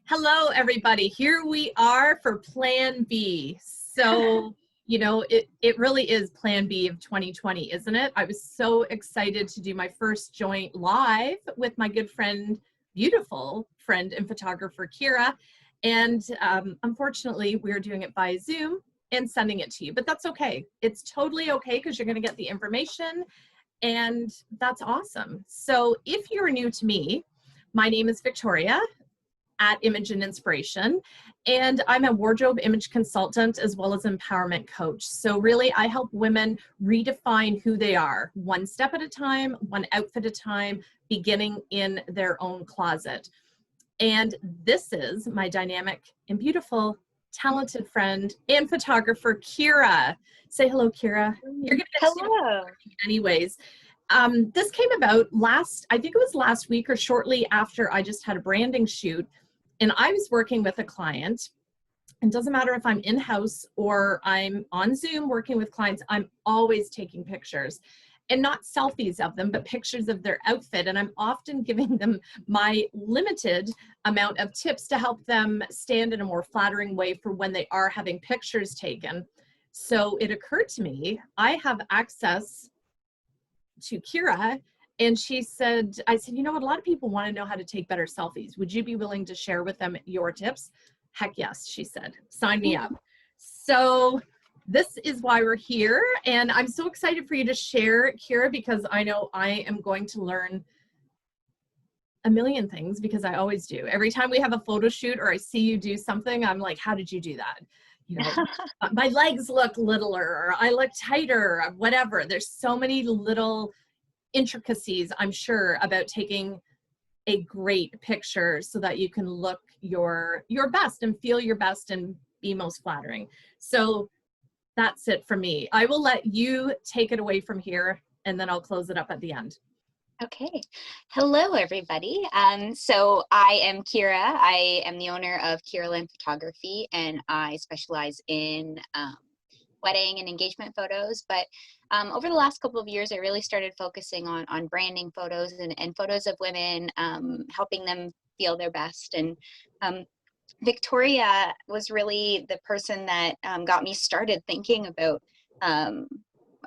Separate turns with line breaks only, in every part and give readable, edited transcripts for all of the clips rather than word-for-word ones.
Hello, everybody. Here we are for Plan B. So, it really is Plan B of 2020, isn't it? I was so excited to do my first joint live with my good friend, beautiful friend and photographer, Kira. And unfortunately, we're doing it by Zoom and sending it to you, but that's okay. It's totally okay because you're going to get the information, and that's awesome. So if you're new to me, my name is Victoria at Image and Inspiration, and I'm a wardrobe image consultant as well as empowerment coach. So really, I help women redefine who they are, one step at a time, one outfit at a time, beginning in their own closet. And this is my dynamic and beautiful, talented friend and photographer, Kira. Say hello, Kira. You're gonna get
hello.
Anyways. This came about I think it was last week or shortly after I just had a branding shoot, and I was working with a client. It doesn't matter if I'm in-house or I'm on Zoom working with clients, I'm always taking pictures, and not selfies of them, but pictures of their outfit. And I'm often giving them my limited amount of tips to help them stand in a more flattering way for when they are having pictures taken. So it occurred to me, I have access to Kira, and I said, you know what, a lot of people want to know how to take better selfies. Would you be willing to share with them your tips? Heck yes, she said, sign me up. So this is why we're here, and I'm so excited for you to share, Kira, because I know I am going to learn a million things, because I always do. Every time we have a photo shoot or I see you do something, I'm like, how did you do that? You know, my legs look littler, or I look tighter, or whatever. There's so many little intricacies, I'm sure, about taking a great picture so that you can look your best and feel your best and be most flattering. So that's it for me. I will let you take it away from here, and then I'll close it up at the end.
Okay. Hello, everybody. So I am Kira. I am the owner of Kira Land Photography, and I specialize in wedding and engagement photos. But over the last couple of years, I really started focusing on branding photos and photos of women, helping them feel their best. And Victoria was really the person that got me started thinking about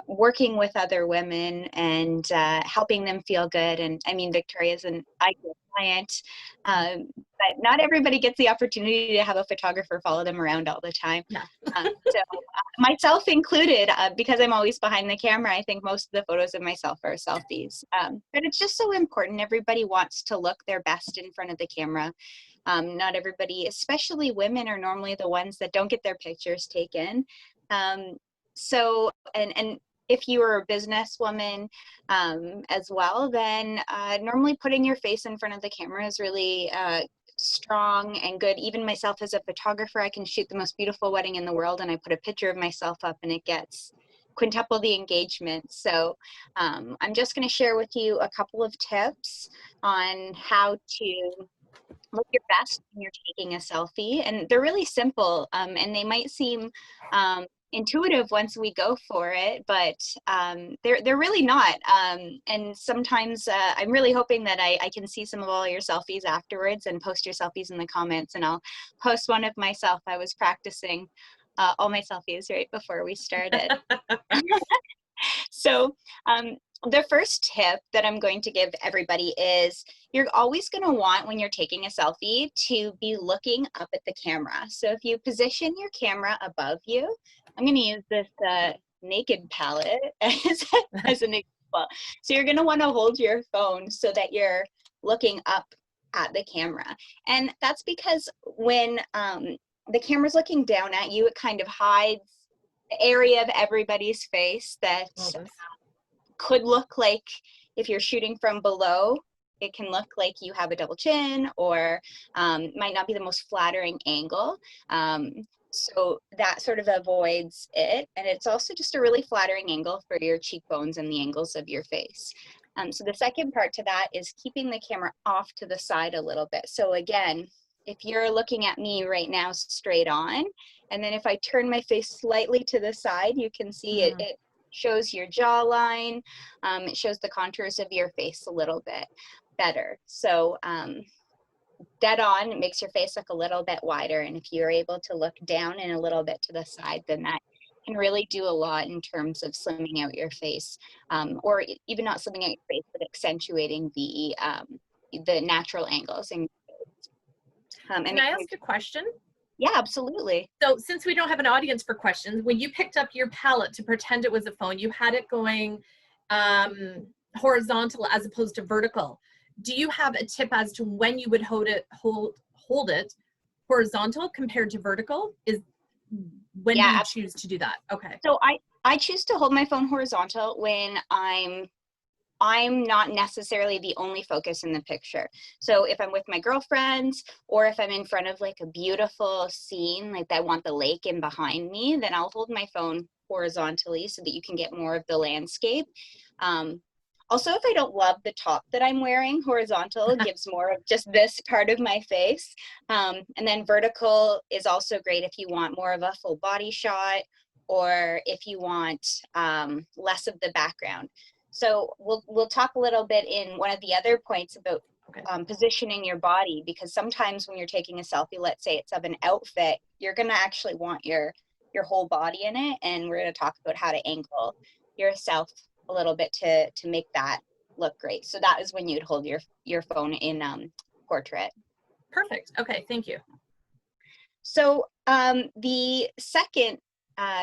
working with other women and helping them feel good. And I mean, Victoria's an ideal client, but not everybody gets the opportunity to have a photographer follow them around all the time.
Yeah.
So myself included, because I'm always behind the camera, I think most of the photos of myself are selfies. But it's just so important. Everybody wants to look their best in front of the camera. Not everybody, especially women, are normally the ones that don't get their pictures taken. So, and if you are a businesswoman as well, then normally putting your face in front of the camera is really strong and good. Even myself as a photographer, I can shoot the most beautiful wedding in the world, and I put a picture of myself up and it gets quintuple the engagement. So I'm just going to share with you a couple of tips on how to look your best when you're taking a selfie. And they're really simple, and they might seem intuitive once we go for it, but they're really not. And sometimes I'm really hoping that I can see some of all your selfies afterwards, and post your selfies in the comments, and I'll post one of myself. I was practicing all my selfies right before we started. So the first tip that I'm going to give everybody is you're always going to want, when you're taking a selfie, to be looking up at the camera. So if you position your camera above you, I'm going to use this naked palette as an example. So you're going to want to hold your phone so that you're looking up at the camera. And that's because when the camera's looking down at you, it kind of hides the area of everybody's face that could look like, if you're shooting from below, it can look like you have a double chin, or might not be the most flattering angle. So that sort of avoids it. And it's also just a really flattering angle for your cheekbones and the angles of your face. So the second part to that is keeping the camera off to the side a little bit. So again, if you're looking at me right now straight on, and then if I turn my face slightly to the side, you can see it shows your jawline. It shows the contours of your face a little bit. better. So dead on, it makes your face look a little bit wider. And if you're able to look down and a little bit to the side, then that can really do a lot in terms of slimming out your face, or even not slimming out your face, but accentuating the natural angles. And
Can I ask a question?
Yeah, absolutely.
So since we don't have an audience for questions, when you picked up your palette to pretend it was a phone, you had it going horizontal as opposed to vertical. Do you have a tip as to when you would hold it horizontal compared to vertical? Is when do you choose to do that? Okay.
So I choose to hold my phone horizontal when I'm not necessarily the only focus in the picture. So if I'm with my girlfriends, or if I'm in front of like a beautiful scene, like I want the lake in behind me, then I'll hold my phone horizontally so that you can get more of the landscape. Also, if I don't love the top that I'm wearing, horizontal gives more of just this part of my face. And then vertical is also great if you want more of a full body shot, or if you want less of the background. So we'll talk a little bit in one of the other points about positioning your body, because sometimes when you're taking a selfie, let's say it's of an outfit, you're going to actually want your whole body in it, and we're going to talk about how to angle yourself a little bit to make that look great. So that is when you'd hold your phone in portrait.
Perfect. Okay, thank you.
So the second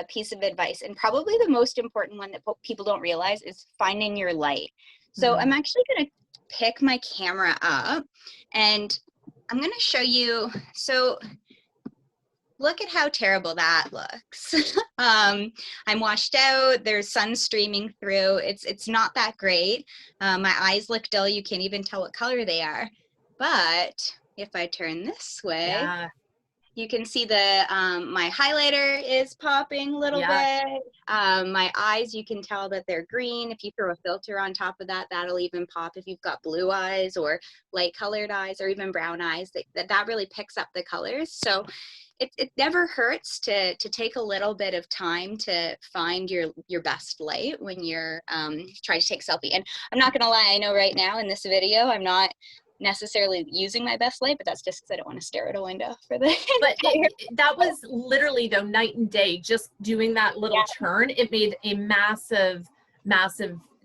piece of advice, and probably the most important one that people don't realize, is finding your light. So I'm actually going to pick my camera up and I'm going to show you. So look at how terrible that looks. I'm washed out, there's sun streaming through. It's not that great. My eyes look dull, you can't even tell what color they are. But if I turn this way, you can see my highlighter is popping a little bit. My eyes, you can tell that they're green. If you throw a filter on top of that, that'll even pop. If you've got blue eyes or light colored eyes or even brown eyes, that really picks up the colors. So it never hurts to take a little bit of time to find your best light when you're trying to take a selfie. And I'm not gonna lie, I know right now in this video, I'm not necessarily using my best light, but that's just because I don't want to stare at a window for the
but that was literally though night and day. Just doing that little turn, it made a massive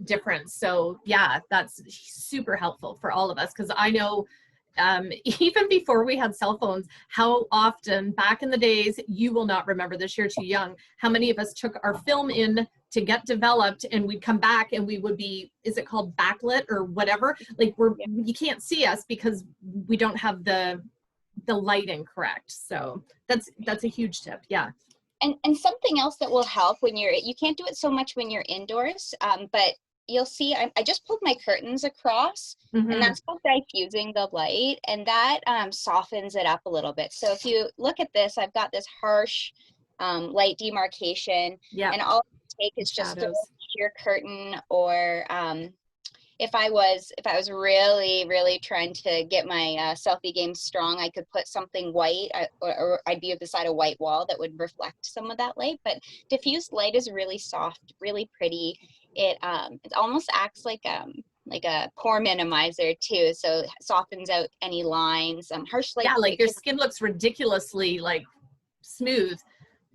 difference. So yeah, that's super helpful for all of us, because I know even before we had cell phones, how often back in the days, you will not remember this, you're too young, how many of us took our film in to get developed, and we'd come back and we would be, is it called backlit or whatever, like you can't see us because we don't have the lighting correct. So that's a huge tip. Yeah.
And something else that will help when you can't do it so much when you're indoors, but you'll see I just pulled my curtains across, and that's called diffusing the light, and that softens it up a little bit. So if you look at this, I've got this harsh light demarcation, and all I take is just a sheer curtain, or if I was really trying to get my selfie game strong, I could put something white, or I'd be beside a white wall that would reflect some of that light. But diffused light is really soft, really pretty. It almost acts like a pore minimizer too, so it softens out any lines. Harsh light.
Yeah, like your skin looks ridiculously like smooth.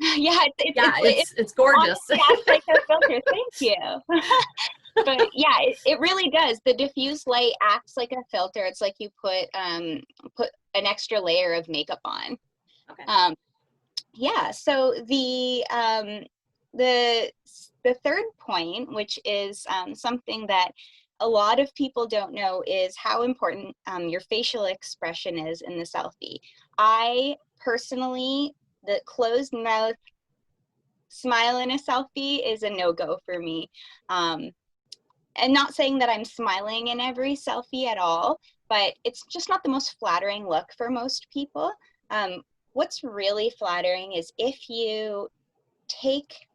It's gorgeous.
It acts like a filter. Thank you. But yeah, it really does. The diffused light acts like a filter. It's like you put an extra layer of makeup on.
Okay.
Yeah. So the third point, which is something that a lot of people don't know, is how important your facial expression is in the selfie. I personally, the closed mouth smile in a selfie is a no-go for me. And not saying that I'm smiling in every selfie at all, but it's just not the most flattering look for most people. What's really flattering is if you take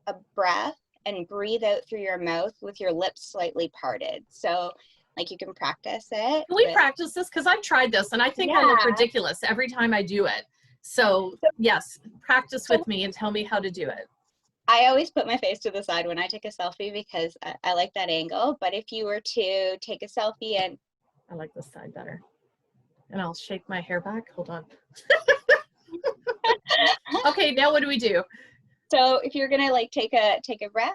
a breath and breathe out through your mouth with your lips slightly parted. So like you can practice it.
Can we practice this? Because I've tried this and I think I look ridiculous every time I do it. So yes, practice with me and tell me how to do it.
I always put my face to the side when I take a selfie because I like that angle. But if you were to take a selfie and
I like this side better. And I'll shake my hair back. Hold on. Okay, now what do we do?
So if you're gonna like take a breath.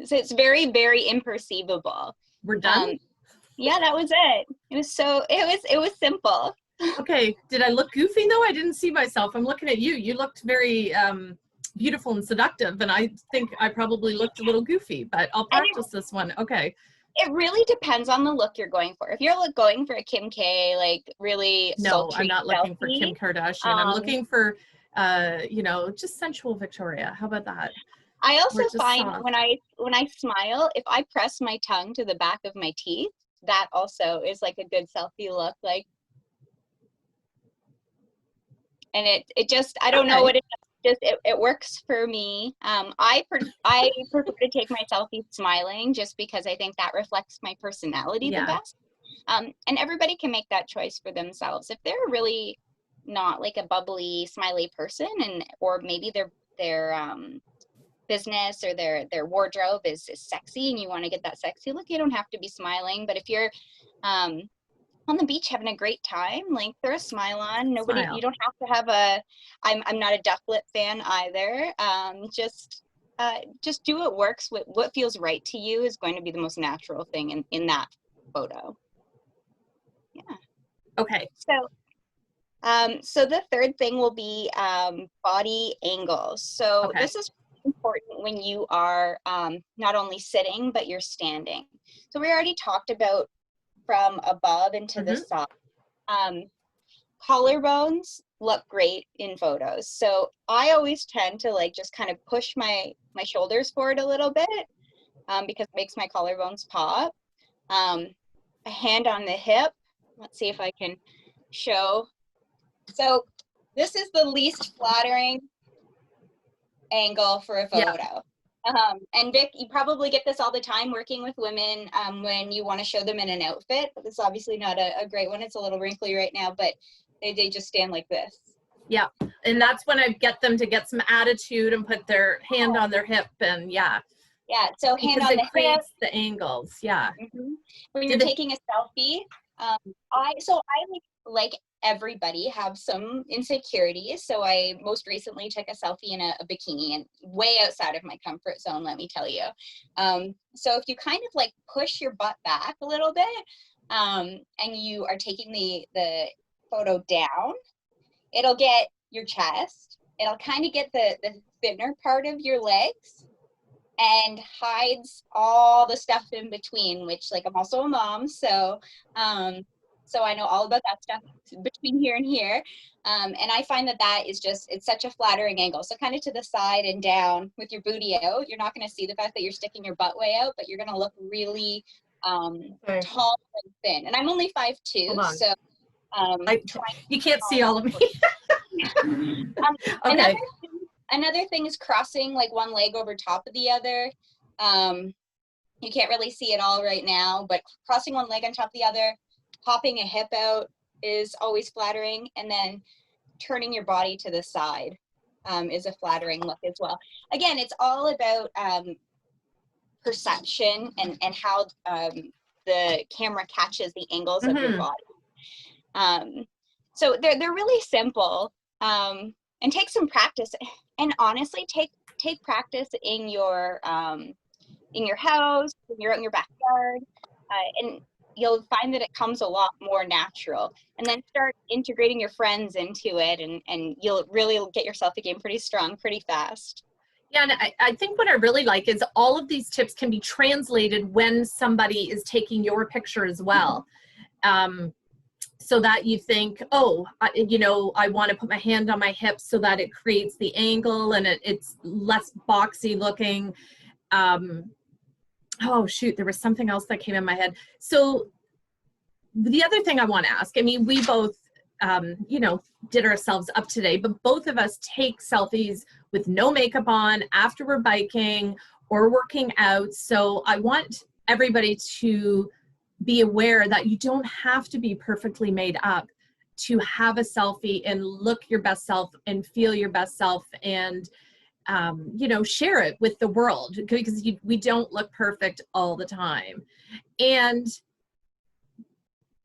So it's very, very imperceivable.
We're done?
Yeah, that was it. It was simple.
Okay, did I look goofy though? I didn't see myself. I'm looking at you. You looked very beautiful and seductive, and I think I probably looked a little goofy, but I'll practice this one. Okay.
It really depends on the look you're going for. If you're going for a Kim K, like really
No,
sultry
I'm not looking for
selfie,
Kim Kardashian. I'm looking for, you know, just sensual Victoria. How about that?
I also find
soft.
when I smile, if I press my tongue to the back of my teeth, that also is like a good selfie look. Like, and it just, I don't know what it is. Just it works for me. I prefer to take my selfies smiling, just because I think that reflects my personality the best. And everybody can make that choice for themselves. If they're really not like a bubbly, smiley person, or maybe their business or their wardrobe is sexy, and you want to get that sexy look, you don't have to be smiling. But if you're on the beach having a great time, like, throw a smile on. You don't have to have I'm not a duck lip fan either. Just do what works. What feels right to you is going to be the most natural thing in that photo. Yeah.
Okay.
So the third thing will be body angles. So this is important when you are not only sitting, but you're standing. So we already talked about from above and to the side. Collarbones look great in photos. So I always tend to like just kind of push my shoulders forward a little bit because it makes my collarbones pop. A hand on the hip. Let's see if I can show. So this is the least flattering angle for a photo. Yeah. And Vic, you probably get this all the time working with women when you want to show them in an outfit. This is obviously not a great one. It's a little wrinkly right now, but they just stand like this.
Yeah, and that's when I get them to get some attitude and put their hand on their hip, and yeah.
Yeah, so hand on the hip.
Because it creates the angles, yeah.
Mm-hmm. When you're taking a selfie, I like everybody have some insecurities. So I most recently took a selfie in a bikini, and way outside of my comfort zone, let me tell you. So if you kind of like push your butt back a little bit, and you are taking the photo down, it'll get your chest. It'll kind of get the thinner part of your legs, and hides all the stuff in between, which, like, I'm also a mom, so so I know all about that stuff between here and here. And I find that is just, it's such a flattering angle. So kind of to the side and down with your booty out. You're not going to see the fact that you're sticking your butt way out, but you're going to look really tall and thin. And I'm only 5'2", so
you can't see all of me.
Okay. Another thing is crossing like one leg over top of the other. You can't really see it all right now, but crossing one leg on top of the other, popping a hip out is always flattering, and then turning your body to the side is a flattering look as well. Again, it's all about perception and how the camera catches the angles of your body. So they're really simple, and take some practice. And honestly, take practice in your house, when you're out in your backyard, and you'll find that it comes a lot more natural. And then start integrating your friends into it, and you'll really get your selfie game pretty strong, pretty fast.
Yeah, and I think what I really like is all of these tips can be translated when somebody is taking your picture as well. So that you think, oh, you know, I want to put my hand on my hip so that it creates the angle and it's less boxy looking. Oh, shoot, there was something else that came in my head. So the other thing I want to ask, I mean, we both, you know, did ourselves up today, but both of us take selfies with no makeup on after we're biking or working out. So I want everybody to be aware that you don't have to be perfectly made up to have a selfie and look your best self and feel your best self. And you know, share it with the world, because we don't look perfect all the time. And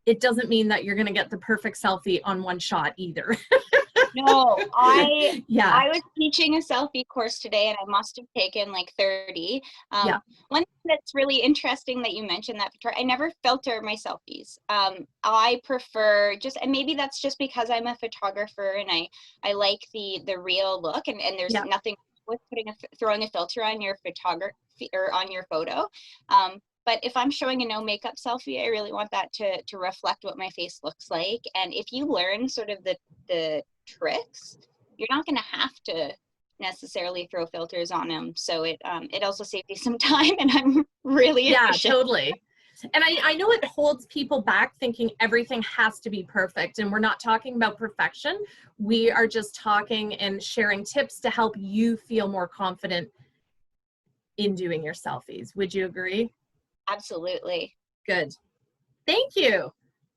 it doesn't mean that you're going to get the perfect selfie on one shot either.
No,
Yeah.
I was teaching a selfie course today, and I must have taken like 30.
Yeah.
One thing that's really interesting that you mentioned that, Victoria, I never filter my selfies. I prefer just, and maybe that's just because I'm a photographer and I like the real look, and there's
Yeah.
nothing with throwing a filter on your photography or on your photo. But if I'm showing a no makeup selfie, I really want that to reflect what my face looks like. And if you learn sort of the tricks, you're not going to have to necessarily throw filters on them. So it also saves you some time, and I'm really efficient.
Totally. And I know it holds people back, thinking everything has to be perfect. And we're not talking about perfection. We are just talking and sharing tips to help you feel more confident in doing your selfies. Would you agree?
Absolutely.
Good. Thank you.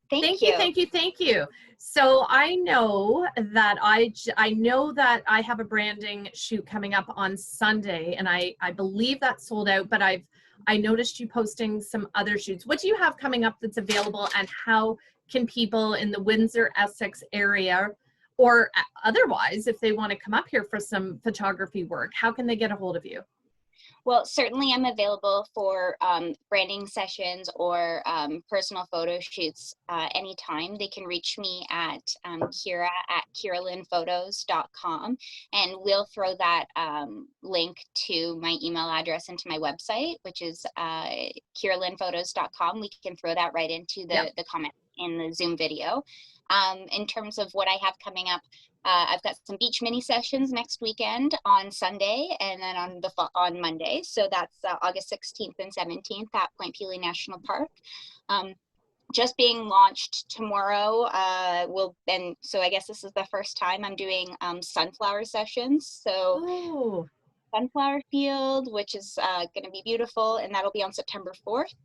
Thank you.
Thank you. So I know that I know that I have a branding shoot coming up on Sunday, and I believe that's sold out, but I noticed you posting some other shoots. What do you have coming up that's available, and how can people in the Windsor, Essex area, or otherwise, if they want to come up here for some photography work, how can they get a hold of you?
Well, certainly I'm available for branding sessions or personal photo shoots anytime. They can reach me at Kira at kiralinphotos.com, and we'll throw that link to my email address into my website, which is kiralinphotos.com. We can throw that right into the comment in the Zoom video. In terms of what I have coming up, I've got some beach mini sessions next weekend on Sunday, and then on Monday. So that's August 16th and 17th at Point Pelee National Park. Just being launched tomorrow. So I guess this is the first time I'm doing sunflower sessions. So sunflower field, which is going to be beautiful, and that'll be on September 4th.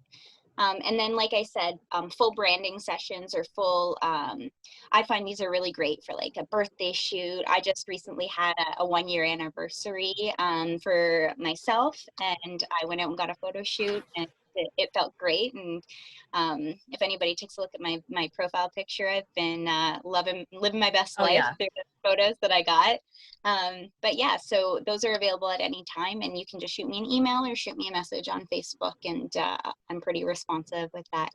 And then, like I said, full branding sessions or full, I find these are really great for like a birthday shoot. I just recently had a 1-year anniversary for myself, and I went out and got a photo shoot, and it felt great. And if anybody takes a look at my profile picture, I've been living my best life through the photos that I got. But yeah, so those are available at any time, and you can just shoot me an email or shoot me a message on Facebook, and I'm pretty responsive with that.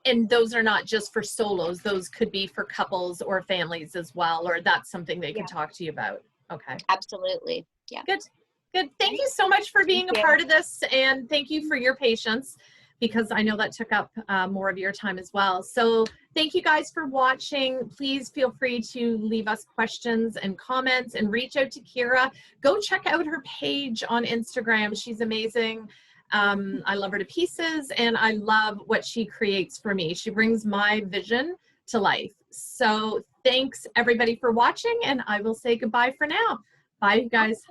And those are not just for solos, those could be for couples or families as well, or that's something they can talk to you about. Okay.
Absolutely. Yeah.
Good. Thank you so much for being a part of this, and thank you for your patience, because I know that took up more of your time as well. So thank you guys for watching. Please feel free to leave us questions and comments, and reach out to Kira. Go check out her page on Instagram. She's amazing. I love her to pieces, and I love what she creates for me. She brings my vision to life. So thanks everybody for watching, and I will say goodbye for now. Bye, you guys.